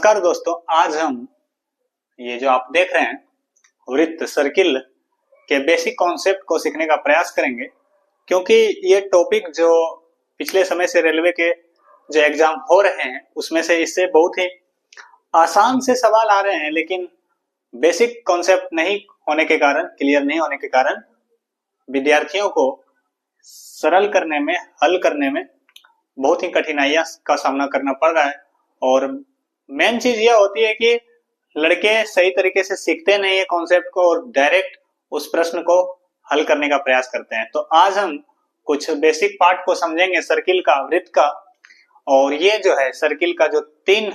नमस्कार दोस्तों, आज हम ये जो आप देख रहे हैं वृत्त सर्किल के बेसिक कॉन्सेप्ट को सीखने का प्रयास करेंगे, क्योंकि ये टॉपिक जो पिछले समय से रेलवे के जो एग्जाम हो रहे हैं उसमें से इससे बहुत ही आसान से सवाल आ रहे हैं, लेकिन बेसिक कॉन्सेप्ट नहीं होने के कारण, क्लियर नहीं होने के कारण विद्यार्थियों को सरल करने में, हल करने में बहुत ही कठिनाइयां का सामना करना पड़ रहा है। और मेन चीज यह होती है कि लड़के सही तरीके से सीखते नहीं है कॉन्सेप्ट को और डायरेक्ट उस प्रश्न को हल करने का प्रयास करते हैं। तो आज हम कुछ बेसिक पार्ट को समझेंगे सर्किल का, वृत्त का। और ये जो है सर्किल का जो 3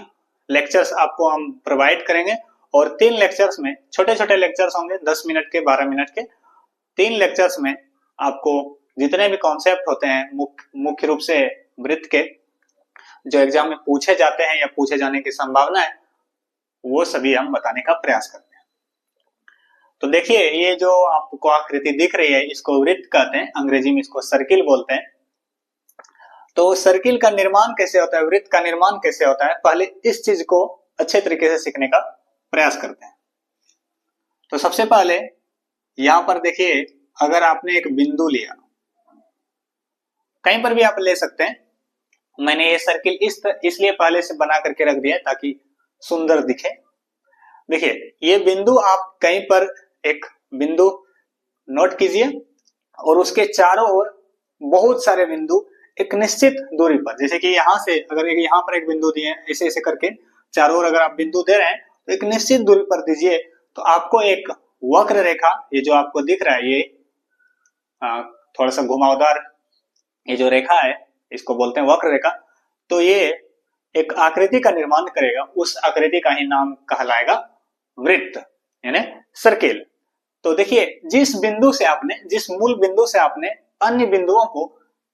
लेक्चर्स आपको हम प्रोवाइड करेंगे, और 3 लेक्चर्स में छोटे छोटे लेक्चर्स होंगे 10 मिनट के, 12 मिनट के। 3 लेक्चर्स में आपको जितने भी कॉन्सेप्ट होते हैं मुख्य रूप से वृत्त के, जो एग्जाम में पूछे जाते हैं या पूछे जाने की संभावना है, वो सभी हम बताने का प्रयास करते हैं। तो देखिए, ये जो आपको आकृति दिख रही है इसको वृत्त कहते हैं, अंग्रेजी में इसको सर्किल बोलते हैं। तो सर्किल का निर्माण कैसे होता है, वृत्त का निर्माण कैसे होता है, पहले इस चीज को अच्छे तरीके से सीखने का प्रयास करते हैं। तो सबसे पहले यहां पर देखिए, अगर आपने एक बिंदु लिया, कहीं पर भी आप ले सकते हैं, मैंने ये सर्किल इसलिए पहले से बना करके रख दिया ताकि सुंदर दिखे। देखिए, ये बिंदु आप कहीं पर एक बिंदु नोट कीजिए और उसके चारों ओर बहुत सारे बिंदु एक निश्चित दूरी पर, जैसे कि यहां से अगर यहां पर एक बिंदु दिए, ऐसे ऐसे करके चारों ओर अगर आप बिंदु दे रहे हैं तो एक निश्चित दूरी पर दीजिए, तो आपको एक वक्र रेखा, ये जो आपको दिख रहा है, ये थोड़ा सा घुमावदार ये जो रेखा है इसको बोलते हैं वक्र रेखा। तो ये एक आकृति का निर्माण करेगा, उस आकृति का ही नाम कहलाएगा वृत्त, यानी सर्किल। तो देखिए, जिस मूल बिंदु से आपने अन्य बिंदुओं को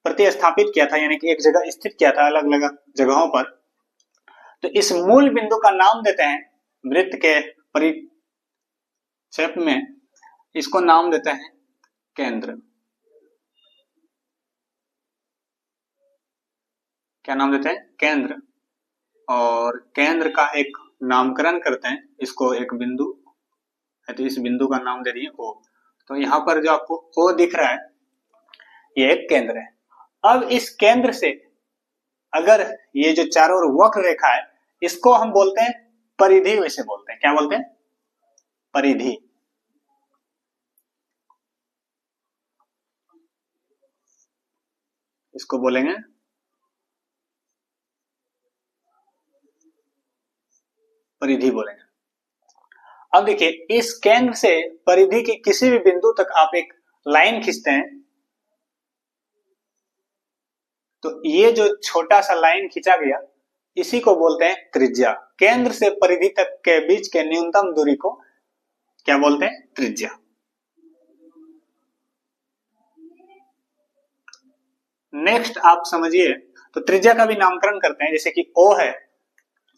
प्रतिस्थापित किया था, यानी कि एक जगह स्थित किया था अलग अलग जगहों पर, तो इस मूल बिंदु का नाम देते हैं वृत्त के परिक्षेप में, इसको नाम देते हैं केंद्र। क्या नाम देते हैं? केंद्र। और केंद्र का एक नामकरण करते हैं, इसको एक बिंदु है तो इस बिंदु का नाम दे दिए O। तो यहाँ पर जो आपको O दिख रहा है ये एक केंद्र है। अब इस केंद्र से अगर ये जो चारों ओर वक्र रेखा है, इसको हम बोलते हैं परिधि, वैसे बोलते हैं, क्या बोलते हैं? परिधि। इसको बोलेंगे परिधि बोलेंगे। अब देखिए, इस केंद्र से परिधि के किसी भी बिंदु तक आप एक लाइन खींचते हैं, तो ये जो छोटा सा लाइन खींचा गया इसी को बोलते हैं त्रिज्या। केंद्र से परिधि तक के बीच के न्यूनतम दूरी को क्या बोलते हैं? त्रिज्या। नेक्स्ट आप समझिए, तो त्रिज्या का भी नामकरण करते हैं, जैसे कि O है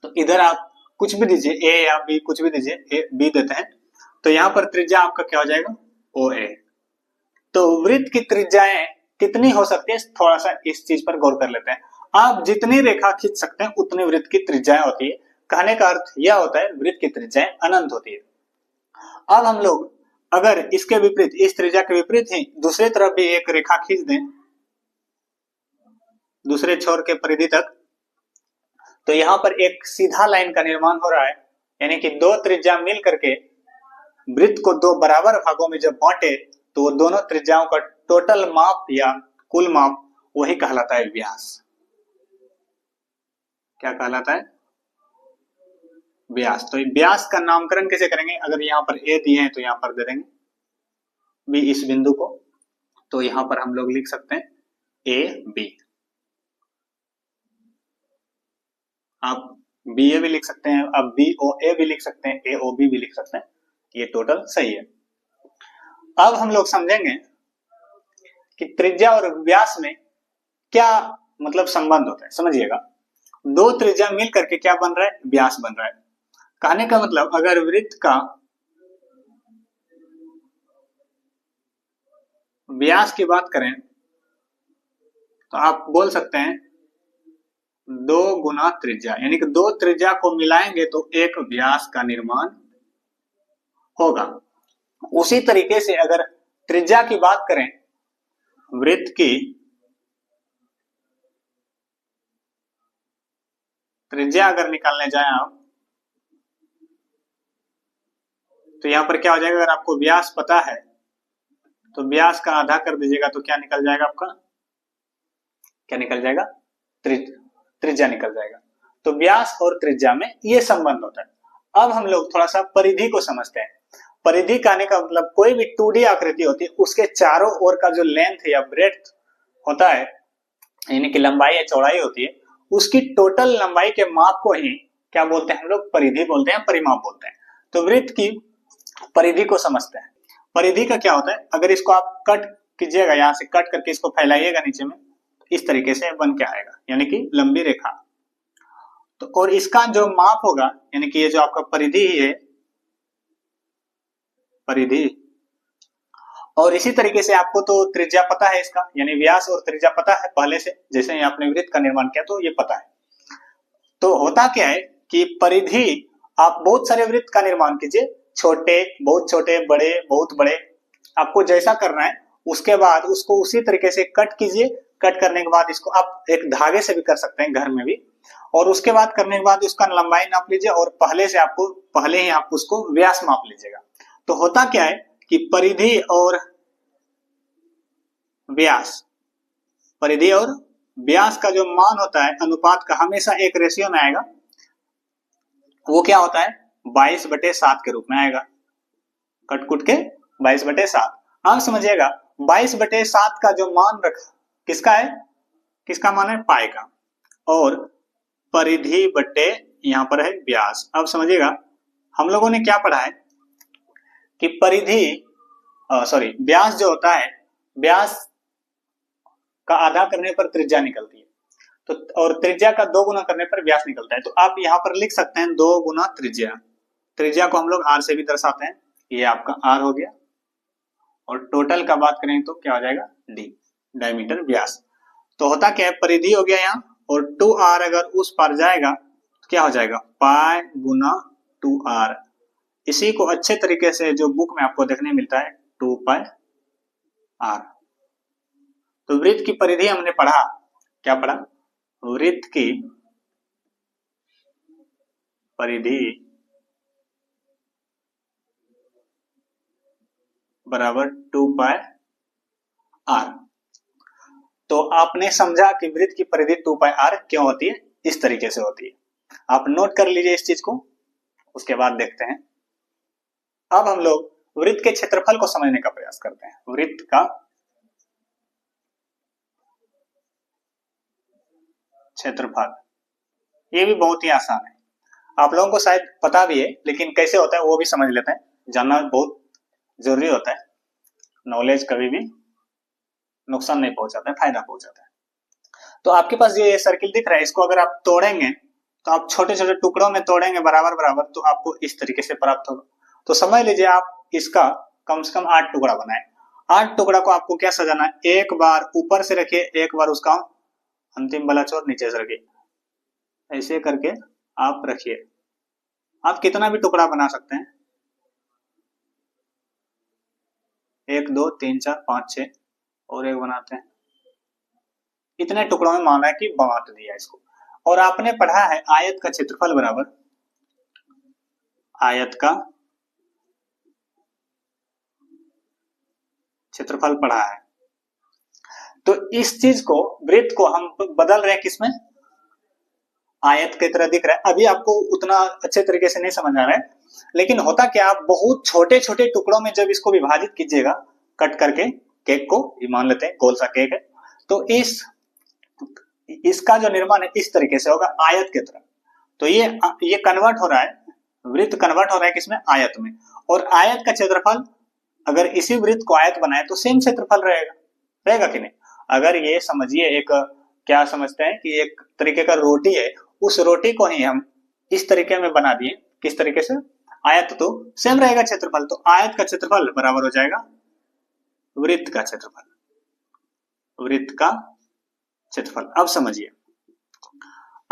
तो इधर आप कुछ भी दीजिए, A या B, कुछ भी दीजिए, A B देते हैं, तो यहां पर त्रिज्या आपका क्या हो जाएगा? OA। तो वृत्त की त्रिज्याएं कितनी हो सकती है, थोड़ा सा इस चीज पर गौर कर लेते हैं। आप जितनी रेखा खींच सकते हैं उतनी वृत्त की त्रिज्याएं होती है। कहने का अर्थ यह होता है वृत्त की त्रिज्याएं अनंत होती है। अब हम लोग अगर इसके विपरीत, इस त्रिज्या के विपरीत ही दूसरी तरफ भी एक रेखा खींच दें दूसरे छोर के परिधि तक, तो यहां पर एक सीधा लाइन का निर्माण हो रहा है, यानी कि 2 त्रिज्या मिल करके वृत्त को 2 बराबर भागों में जब बांटे तो वो दोनों त्रिज्याओं का टोटल माप या कुल माप वही कहलाता है व्यास। क्या कहलाता है? व्यास। तो व्यास का नामकरण कैसे करेंगे? अगर यहां पर A दिए हैं तो यहां पर दे देंगे B इस बिंदु को, तो यहां पर हम लोग लिख सकते हैं AB। आप BA भी लिख सकते हैं, आप BOA भी लिख सकते हैं, AOB भी लिख सकते हैं, ये टोटल सही है। अब हम लोग समझेंगे कि त्रिज्या और व्यास में क्या मतलब संबंध होता है। समझिएगा, 2 त्रिज्या मिल करके क्या बन रहा है? व्यास बन रहा है। कहने का मतलब, अगर वृत्त का व्यास की बात करें तो आप बोल सकते हैं 2 गुना त्रिज्या, यानी कि 2 त्रिज्या को मिलाएंगे तो एक व्यास का निर्माण होगा। उसी तरीके से अगर त्रिज्या की बात करें, वृत्त की त्रिज्या अगर निकालने जाए आप, तो यहां पर क्या हो जाएगा, अगर आपको व्यास पता है तो व्यास का आधा कर दीजिएगा तो क्या निकल जाएगा आपका, क्या निकल जाएगा, त्रिज्या निकल जाएगा। तो व्यास और त्रिज्या में ये संबंध होता है। अब हम लोग थोड़ा सा परिधि को समझते हैं। परिधि कहने का मतलब कोई भी 2D आकृति होती है, उसके चारों ओर का जो लेंथ या ब्रेड्थ होता है, यानी कि लंबाई या चौड़ाई होती है, उसकी टोटल लंबाई के माप को ही क्या बोलते हैं हम लोग, परिधि बोलते हैं, परिमाप बोलते हैं। तो वृत्त की परिधि को समझते हैं। परिधि का क्या होता है, अगर इसको आप कट कीजिएगा, यहां से कट करके इसको फैलाइएगा नीचे में, इस तरीके से बन के आएगा, यानी कि लंबी रेखा। तो और इसका जो माप होगा, यानी कि ये जो आपका परिधि है, परिधि, और इसी तरीके से आपको तो त्रिज्या पता है इसका, यानी व्यास और त्रिज्या पता है पहले से, जैसे ही आपने वृत्त का निर्माण किया तो ये पता है। तो होता क्या है कि परिधि, आप बहुत सारे वृत्त का निर्माण कीजिए, छोटे, बहुत छोटे, बड़े, बहुत बड़े, आपको जैसा करना है, उसके बाद उसको उसी तरीके से कट कीजिए। कट करने के बाद इसको आप एक धागे से भी कर सकते हैं घर में भी, और उसके बाद करने के बाद उसका लंबाई नाप लीजिए, और पहले ही आप उसको व्यास माप लीजिएगा। तो होता क्या है कि परिधि और व्यास, परिधि और व्यास का जो मान होता है, अनुपात का, हमेशा एक रेशियो में आएगा। वो क्या होता है, 22/7 के रूप में आएगा, कटकुट के 22/7। आप समझिएगा 22/7 का जो मान रखा, किसका है, किसका मान है, पाई का, और परिधि बटे यहां पर है व्यास। अब समझिएगा हम लोगों ने क्या पढ़ा है कि परिधि व्यास जो होता है, व्यास का आधा करने पर त्रिज्या निकलती है, तो और त्रिज्या का 2 गुना करने पर व्यास निकलता है। तो आप यहां पर लिख सकते हैं 2 गुना त्रिज्या। त्रिज्या को हम लोग आर से भी दर्शाते हैं, ये आपका आर हो गया, और टोटल का बात करें तो क्या हो जाएगा, डी, डायमीटर, व्यास। तो होता क्या है, परिधि हो गया यहाँ, और 2r अगर उस पार जाएगा तो क्या हो जाएगा, पाई गुना 2r। इसी को अच्छे तरीके से जो बुक में आपको देखने मिलता है 2 पाई r। तो वृत्त की परिधि हमने पढ़ा, क्या पढ़ा, वृत्त की परिधि बराबर 2 पाई r। तो आपने समझा कि वृत्त की परिधि 2 पाई r क्यों होती है, इस तरीके से होती है। आप नोट कर लीजिए इस चीज को, उसके बाद देखते हैं। अब हम लोग वृत्त के क्षेत्रफल को समझने का प्रयास करते हैं। वृत्त का क्षेत्रफल, ये भी बहुत ही आसान है, आप लोगों को शायद पता भी है, लेकिन कैसे होता है वो भी समझ लेते हैं, जानना बहुत जरूरी होता है। नॉलेज कभी भी नुकसान नहीं पहुंचाता है, फायदा पहुंचाता है। तो आपके पास ये सर्किल दिख रहा है, इसको अगर आप तोड़ेंगे, तो आप छोटे छोटे टुकड़ों में तोड़ेंगे बराबर बराबर, तो आपको इस तरीके से प्राप्त होगा। तो समझ लीजिए आप इसका कम से कम 8 टुकड़ा बनाए। 8 टुकड़ा को आपको क्या सजाना है, एक बार ऊपर से रखिए, एक बार उसका अंतिम वाला छोर नीचे से रखिए, ऐसे करके आप रखिए। आप कितना भी टुकड़ा बना सकते हैं, 1 2 3 4 5 6, और एक बनाते हैं। इतने टुकड़ों में माना है कि बांट दिया इसको। और आपने पढ़ा है आयत का क्षेत्रफल बराबर, आयत का क्षेत्रफल पढ़ा है। तो इस चीज को, वृत्त को हम बदल रहे हैं किसमें, आयत की तरह दिख रहा है। अभी आपको उतना अच्छे तरीके से नहीं समझ आ रहा है, लेकिन होता क्या, आप बहुत छोटे छोटे टुकड़ों में जब इसको विभाजित कीजिएगा, कट करके, केक को ये मान लेते हैं गोल सा केक है, तो इसका जो निर्माण है इस तरीके से होगा, आयत की तरह। तो ये कन्वर्ट हो रहा है, वृत्त कन्वर्ट हो रहा है किसमें, आयत में। और आयत का क्षेत्रफल, अगर इसी वृत्त को आयत बनाए तो सेम क्षेत्रफल रहेगा कि नहीं। अगर ये समझिए, एक क्या समझते हैं कि एक तरीके का रोटी है, उस रोटी को ही हम इस तरीके में बना दिए, किस तरीके से, आयत, तो सेम रहेगा क्षेत्रफल। तो आयत का क्षेत्रफल बराबर हो जाएगा वृत्त का क्षेत्रफल, वृत्त का क्षेत्रफल। अब समझिए,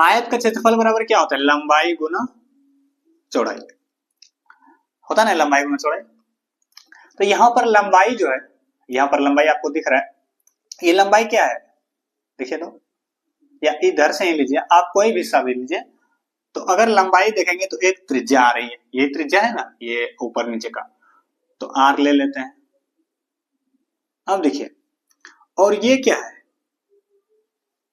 आयत का क्षेत्रफल बराबर क्या होता है? लंबाई गुना चौड़ाई होता है ना, लंबाई गुना चौड़ाई। तो यहां पर लंबाई जो है, यहां पर लंबाई आपको दिख रहा है, ये लंबाई क्या है देखिए तो, या इधर से ही लीजिए आप, कोई भी हिस्सा भी लीजिए। तो अगर लंबाई देखेंगे तो एक त्रिज्या आ रही है, ये त्रिज्या है ना, ये ऊपर नीचे का, तो आर ले लेते हैं। अब देखिए, और ये क्या है,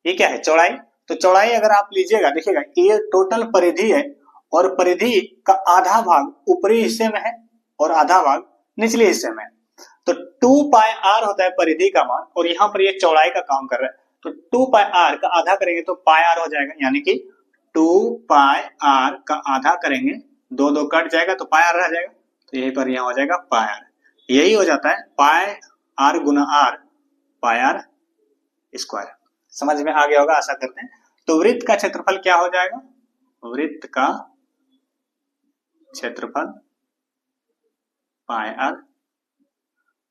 ये क्या है? चौड़ाई। तो चौड़ाई अगर आप लीजिएगा, देखिएगा ये टोटल परिधि है, और परिधि का आधा भाग ऊपरी हिस्से में है और आधा भाग निचले हिस्से में है। तो 2 पाई आर होता है परिधि का मान, और यहाँ पर ये चौड़ाई का काम कर रहा है। तो 2 पाई आर का आधा करेंगे तो पाई आर हो जाएगा, यानी कि 2 पाई आर का आधा करेंगे, 2 2 कट जाएगा तो पाई आर रह जाएगा। तो यही पर यहाँ हो जाएगा पाई आर। यही हो जाता है पाई आर गुना आर, पाई आर स्क्वायर। समझ में आ गया होगा, आशा करते हैं। तो वृत्त का क्षेत्रफल क्या हो जाएगा? वृत्त का क्षेत्रफल पाई आर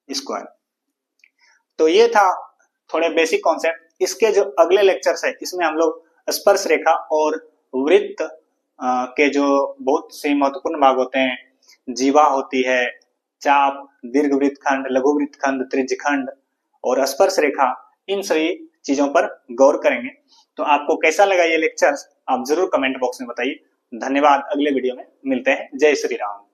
स्क्वायर। तो ये था थोड़े बेसिक कॉन्सेप्ट। इसके जो अगले लेक्चर्स है, इसमें हम लोग स्पर्श रेखा और वृत्त के जो बहुत से महत्वपूर्ण भाग होते हैं, जीवा होती है, चाप, दीर्घ वृत्तखंड, लघु वृत्तखंड, त्रिज्यखंड और स्पर्श रेखा, इन सभी चीजों पर गौर करेंगे। तो आपको कैसा लगा ये लेक्चर्स, आप जरूर कमेंट बॉक्स में बताइए। धन्यवाद, अगले वीडियो में मिलते हैं। जय श्री राम।